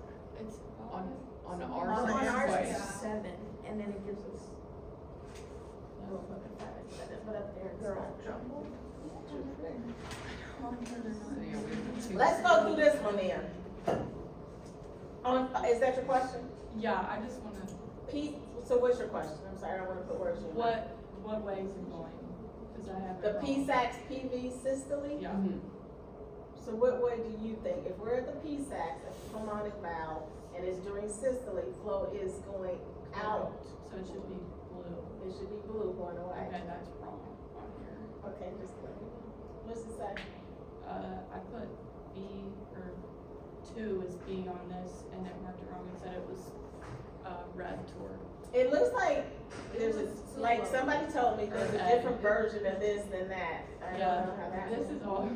it's On On our the side, ours twice. is 7, and then it gives us. But up there, it's They're not. all jumbled. So, yeah, we have two. Let's go through this one then. Is that your question? yeah, I just wanna, P, so what's your question? I'm sorry, I don't wanna put words in your mouth. what way is it going? Cause I have it The wrong. P sax PV systole? Yeah. Mhm. So what way do you think? If we're at the P sax, a pulmonic valve, and it's during systole, flow is going out. So it should be blue. It should be blue going away. Okay, that's wrong on here. Okay, just let me, what's it say? I put B, or 2 is B on this, and it marked it wrong and said it was, red toward. It looks like there's a, like somebody told me there's a Or different version of this than that. I don't know how that This works. is all.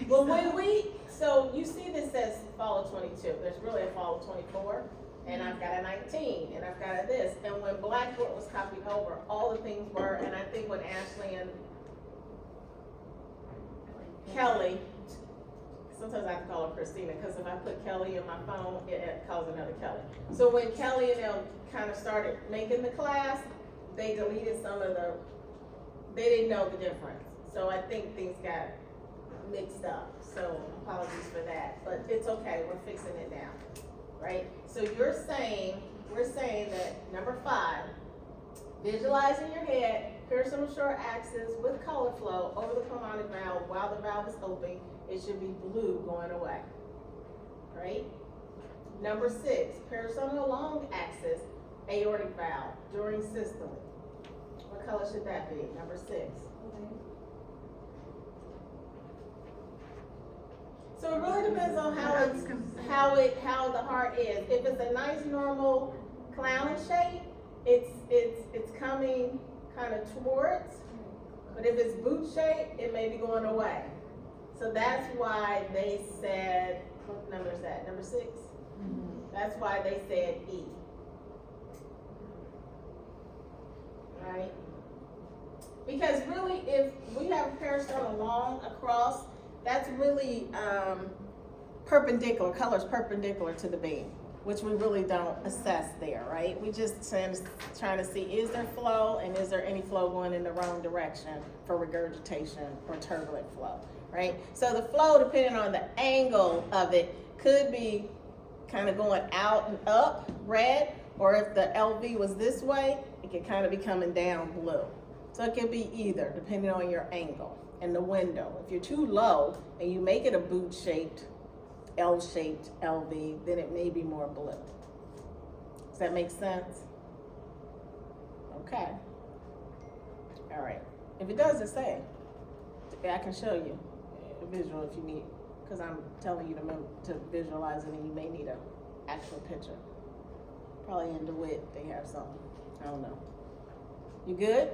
Well, so you see this says fall of 22, there's really a fall of 24, and I've got a 19, and I've got a this, and when Blackboard was copied over, all the things were, and I think when Ashley and Kelly, sometimes I have to call her Christina, because if I put Kelly in my phone, it calls another Kelly. So when Kelly and them kind of started making the class, they deleted some of they didn't know the difference. So I think things got mixed up, so apologies for that, but it's okay, we're fixing it now, right? So we're saying that number 5, visualize in your head, perisoma short axis with color flow over the pulmonic valve while the valve is open, it should be blue going away, right? Number 6, perisoma long axis, aortic valve during systole. What color should that be, number 6? So it really depends on how the heart is. If it's a nice normal clown shape, it's coming kind of towards, but if it's boot shape, it may be going away. So that's why they said, what number is that, number 6? That's why they said E. Right? Because really, if we have a perisoma long across, that's really perpendicular, colors perpendicular to the beam, which we really don't assess there, right? We just trying to see, is there flow and is there any flow going in the wrong direction for regurgitation or turbulent flow, right? So the flow, depending on the angle of it, could be kind of going out and up, red, or if the LV was this way, it could kind of be coming down blue. So it could be either, depending on your angle and the window. If you're too low and you make it a boot-shaped, L-shaped LV, then it may be more blue. Does that make sense? Okay. All right. If it doesn't say, I can show you a visual if you need, because I'm telling you to visualize it, and you may need an actual picture. Probably in DeWitt they have something. I don't know. You good?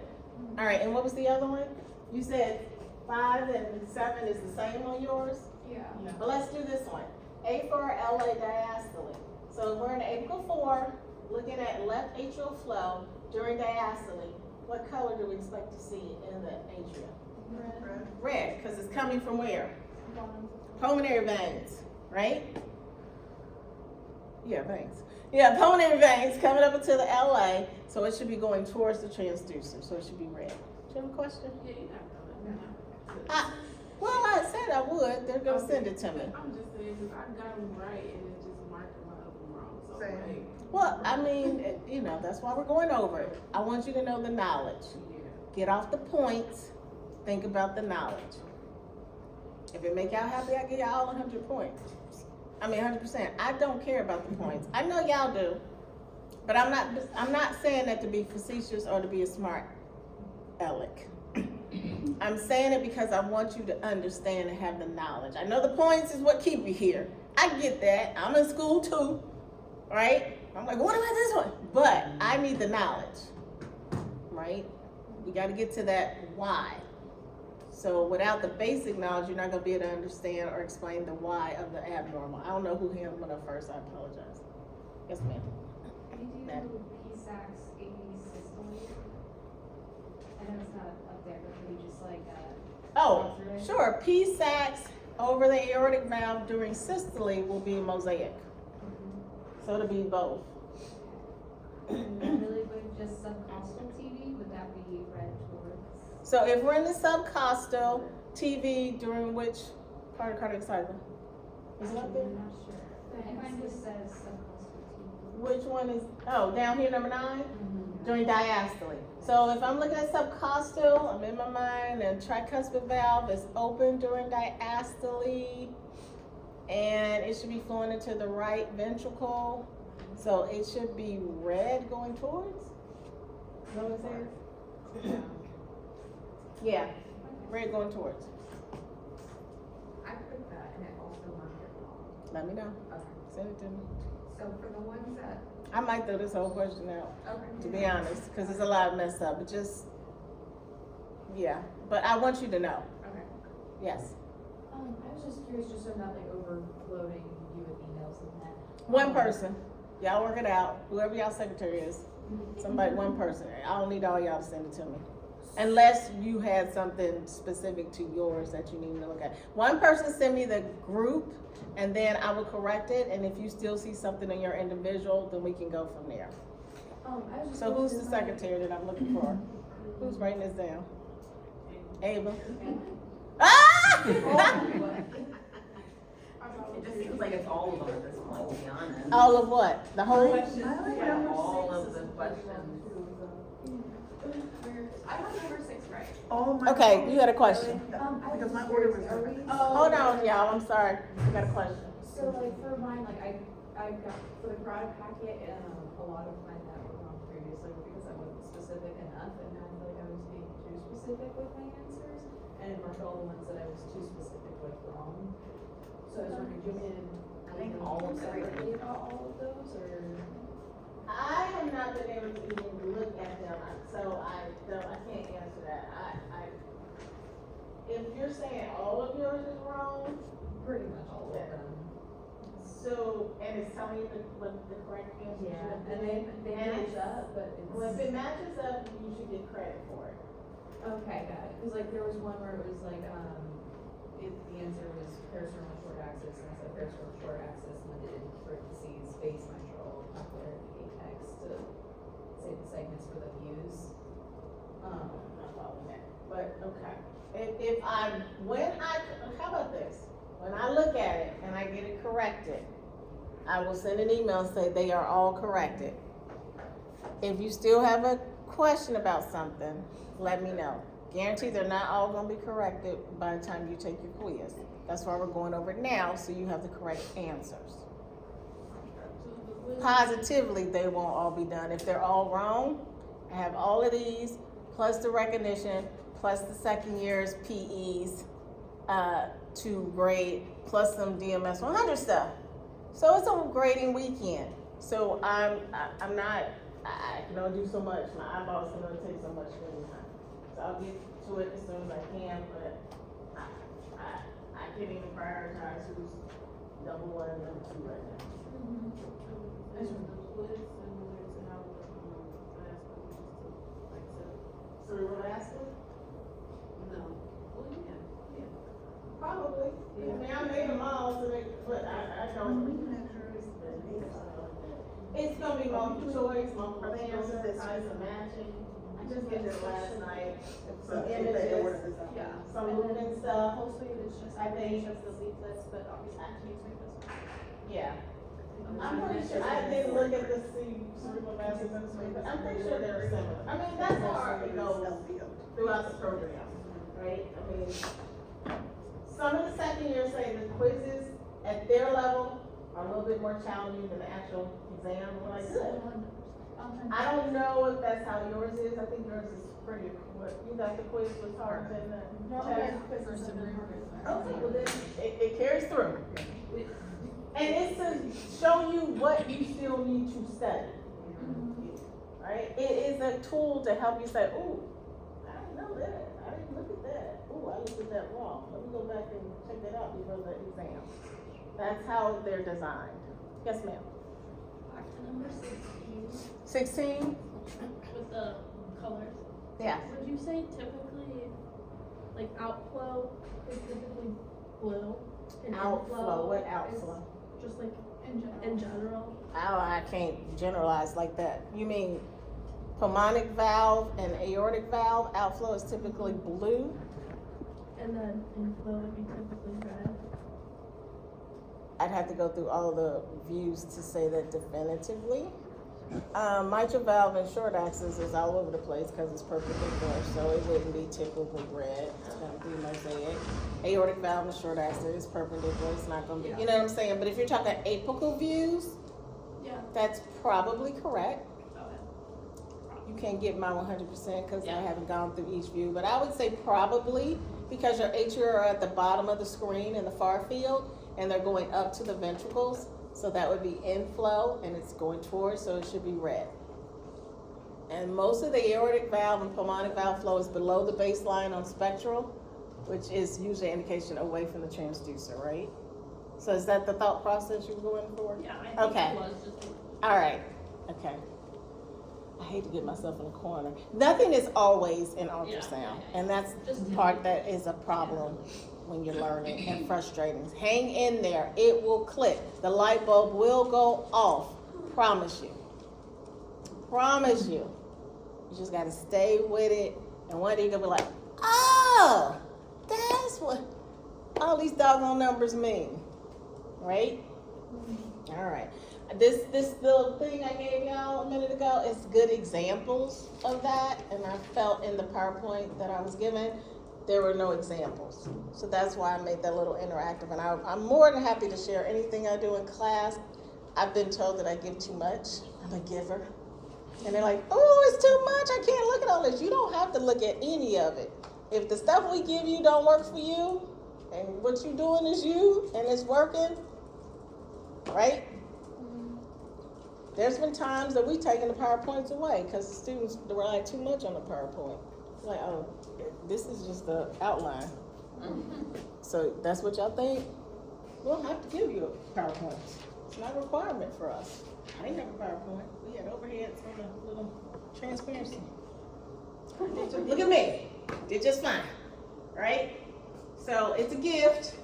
All right. And what was the other one? You said 5 and 7 is the same on yours? Yeah. But let's do this one. A for LA diastole. So if we're in apical 4, looking at left atrial flow during diastole, what color do we expect to see in the atrium? Red, because it's coming from where? Pulmonary veins, right? Yeah, veins. Yeah, pulmonary veins coming up into the LA, so it should be going towards the transducer, so it should be red. Do you have a question? Yeah, you Well, I said I would. They're gonna send it to me. I'm just saying, cause I got them right and it just marked them up wrong, so Same. like, Well, I mean, that's why we're going over it. I want you to know the knowledge. yeah. Get off the points. Think about the knowledge. If it make y'all happy, I give y'all 100 points. I mean, 100%. I don't care about the points. I know y'all do, but I'm not saying that to be facetious or to be a smart aleck. I'm saying it because I want you to understand and have the knowledge. I know the points is what keep you here. I get that. I'm in school too, right? I'm like, what about this one? But I need the knowledge, right? We got to get to that why. So without the basic knowledge, you're not going to be able to understand or explain the why of the abnormal. I don't know who handled it first. I apologize. Yes, ma'am. We do Matt. PSACs, AP system. I know it's not up there, but we just like, Oh, go through it? sure. PSACs over the aortic valve during systole will be mosaic. So it'll be both. And then really quick, just subcostal TV, would that be read towards? So if we're in the subcostal TV during which part of cardiac cycle? Is it up there? I'm not sure. Mine just says subcostal Which one is, oh, down here, number 9? TV. During diastole. So if I'm looking at subcostal, I'm in my mind, and tricuspid valve is open during diastole, and it should be flowing into the right ventricle. So it should be red going towards? Is that what it says? Yeah, red going towards. I put that and it also marked it wrong. Let me know. Okay. Send it to me. So for the ones that, I might throw this whole question out, okay. to be honest, because there's a lot messed up. But just, yeah. But I want you to know. Okay. Yes. I was just curious, just so I'm not like overloading you with emails and that. One person. Y'all work it out. Whoever y'all secretary is. Somebody, one person. I don't need all y'all to send it to me. Unless you had something specific to yours that you need to look at. One person send me the group, and then I will correct it. And if you still see something in your individual, then we can go from there. I was just. So who's the secretary that I'm looking for? Who's writing this down? Ava. Ah! It just seems like it's all of them at this point, to be honest. All of what? The whole? Yeah, all of the questions. I have number 6 right. Oh my. Okay, you had a question. Because my order was different. Hold on, y'all. I'm sorry. I got a question. So like for mine, like I got, for the crowd packet, a lot of mine that were wrong previously were because I wasn't specific enough, and now I feel like I was being too specific with my answers, and it marked all the ones that I was too specific with wrong. So I was wondering, do you want me to? I think all of them. separately about all of those, or? I have not been able to even look at them, so I can't answer that. If you're saying all of yours is wrong, Pretty much all of them. so, and it's telling you what the correct answer Yeah, should and be. they match up, but it's. Well, if it matches up, you should get credit for it. Okay, got it. Cause like there was one where it was like, the answer was peristernal short axis, and I said peristernal short axis, and then it in parentheses, base mitral, cochlear, apex, to say the segments for the views. I'm not following that, but okay. How about this? When I look at it and I get it corrected, I will send an email and say they are all corrected. If you still have a question about something, let me know. Guarantee they're not all gonna be corrected by the time you take your quiz. That's why we're going over it now, so you have the correct answers. Positively, they won't all be done. If they're all wrong, I have all of these, plus the recognition, plus the second year's PEs, to grade, plus some DMS 100 stuff. So it's a grading weekend. So I can only do so much. My eyeballs can only take so much screen time. So I'll get to it as soon as I can, but I can't even prioritize who's number 1 and number 2 right now. As for the quiz, and whether it's how the last one is to like So we will ask them? No. Well, yeah. Probably. I mean, I made them all, so they, but I don't. It's gonna be multiple choice, multiple answers, types of matching. I just did it last night. Some images, Yeah. some movement stuff. Hopefully it's just, I think- just the leaflets, but obviously action needs to make this one. Yeah. I'm pretty sure, I didn't look at the cerebral vascular system, but I'm pretty sure they're similar. I mean, that's how it goes throughout the program, right? I mean, some of the second years say the quizzes at their level little bit more challenging than the actual exam. We're like, good. I don't know if that's how yours is. I think yours is pretty, you got the quiz was harder than the test. Okay, well then, it carries through. And it's to show you what you still need to study. Right? It is a tool to help you say, ooh, I didn't know that. I didn't look at that. Ooh, I looked at that wrong. Let me go back and check that out before the exam. That's how they're designed. Yes, ma'am. Back to number 16 16? with the colors. Yeah. Would you say typically, like outflow is typically blue? And Outflow, what is outflow? Just like in general? Oh, I can't generalize like that. You mean pulmonic valve and aortic valve outflow is typically blue? And then inflow would be typically red. I'd have to go through all the views to say that definitively. Mitral valve and short axis is all over the place because it's perpendicular, so it wouldn't be typically red. It's gonna be mosaic. Aortic valve and short axis is perpendicular. It's not gonna be, you know what I'm saying? But if you're talking apical views, Yeah. that's probably correct. Okay. You can't get my 100% because I Yeah. haven't gone through each view, but I would say probably because your atria are at the bottom of the screen in the far field and they're going up to the ventricles. So that would be inflow and it's going towards, so it should be red. And most of the aortic valve and pulmonic valve flow is below the baseline on spectral, which is usually an indication away from the transducer, right? So is that the thought process you're going for? Yeah, I think Okay. it was just. All right, okay. I hate to get myself in a corner. Nothing is always in ultrasound, and that's Just the part that is a problem when you're learning and frustrating. Hang in there, it will click. The light bulb will go off, promise you. Promise you. You just gotta stay with it, and one day you're gonna be like, oh, that's what all these doggone numbers mean, right? All right. This little thing I gave y'all a minute ago is good examples of that, and I felt in the PowerPoint that I was given, there were no examples. So that's why I made that little interactive, and I'm more than happy to share anything I do in class. I've been told that I give too much. I'm a giver. And they're like, oh, it's too much. I can't look at all this. You don't have to look at any of it. If the stuff we give you don't work for you, and what you're doing is you, and it's working, right? There's been times that we've taken the PowerPoints away because the students relied too much on the PowerPoint. Like, oh, this is just the outline. So that's what y'all think? We'll have to give you a PowerPoint. It's not a requirement for us. I didn't have a PowerPoint. We had overheads on the little transparency. Look at me. Did just fine, right? So it's a gift.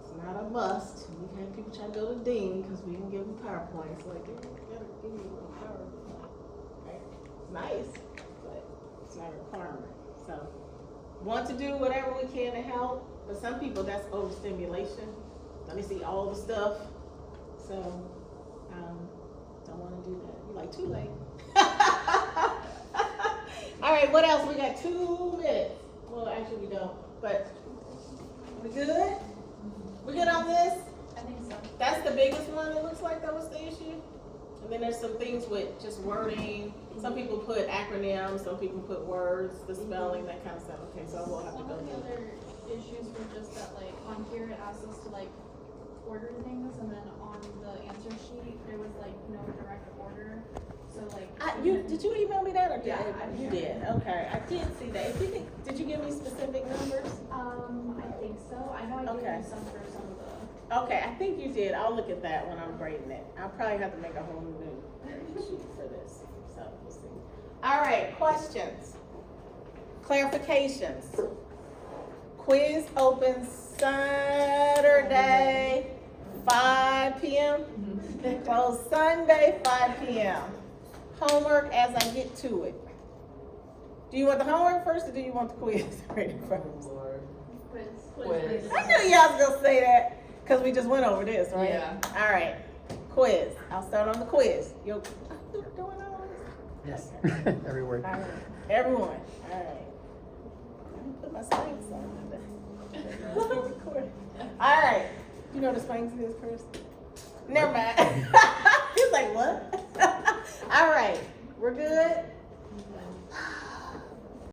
It's not a must. We've had people try to go to Dean because we didn't give them PowerPoints. Like, we gotta give you a PowerPoint. Right? It's nice, but it's not a requirement. So, want to do whatever we can to help, but some people that's overstimulation. Let me see all the stuff. So, don't want to do that. You're like, too late. All right, what else? We got 2 minutes. Well, actually we don't, but we good? We good on this? I think so. That's the biggest one, it looks like that was the issue. And then there's some things with just wording. Some people put acronyms, some people put words, the spelling, that kind of stuff. Okay, so we'll have to Some go of the through. other issues were just that, like, on here it asks us to, like, order things, and then on the answer sheet, there was, like, no direct order. So, like. Did you email me that or did Yeah, you did? Okay, I did see that. If you think, did you give me specific numbers? I think so. I know I gave Okay. you some for some of the. Okay, I think you did. I'll look at that when I'm grading it. I'll probably have to make a whole new sheet for this. So we'll see. All right, questions, clarifications. Quiz opens Saturday, 5 p.m. Close Sunday, 5 p.m. Homework as I get to it. Do you want the homework first or do you want the quiz ready first? Quiz. I knew y'all was gonna say that because we just went over this, right? Yeah. All right, quiz. I'll start on the quiz. You're doing all this? Yes, every word. All right, everyone. All right. Let me put my Spanx on. All right. You know what a Spanx is, Chris? Never mind. He's like, what? All right, we're good?